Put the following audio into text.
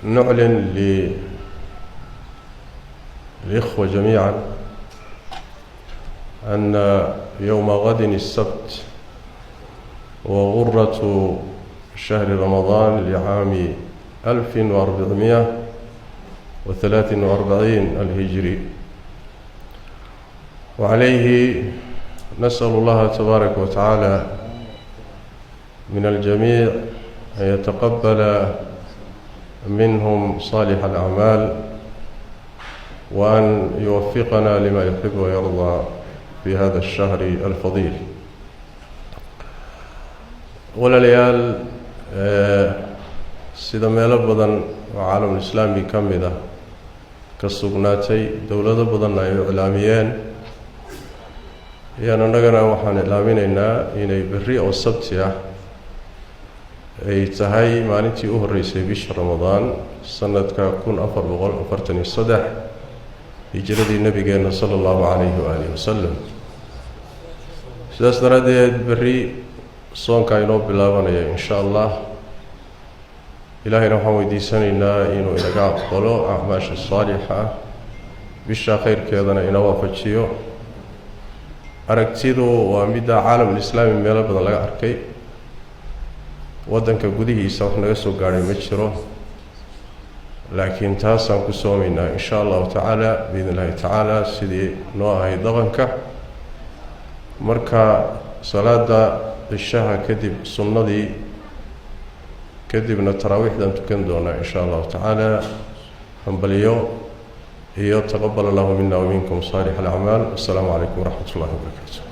نعلن للإخوة جميعا أن يوم غد السبت وغرة شهر رمضان لعام 1443 الهجري، وعليه نسأل الله تبارك وتعالى من الجميع أن يتقبل منهم صالح الأعمال وأن يوفقنا لما يحب ويرضى في هذا الشهر الفضيل. walaalyaal sida meelo badan oo caalamul islaami ka mid ah ka sugnaatay dowlado badan ay iclaamiyeen iyana annagana waxaan iclaaminaynaa inay berri oo sabti ah ay tahay maalintii u horeysay bisha Ramadaan sanadka 1443 hijradii nabigeena sallallahu alayhi wa alihi wasallam. sidaas daradeed berri soonka inoo bilaabanaya insha Allah. ilaahayna waxaan weydiisanaynaa inuu inaga aqbalo acmaasha saalixa bisha khayrkeedana ina waafajiyo. aragtidu waa midda caalamul islaami meelo badan laga arkay, wadanka gudihiisa wax naga soo gaaray ma jiro, laakiin taasaan ku soomaynaa insha allahu tacaala biidnillahi tacaala sidii noo ahay dhaqanka. marka salaada cishaha kadib sunnadii kadibna taraawiixdan tukan doonaa insha allahu tacaala. hambaliyo iyo taqabbal allahu minna wa minkum saalih al-a'maal. assalaamu calaykum waraxmatullahi wabarakaatuh.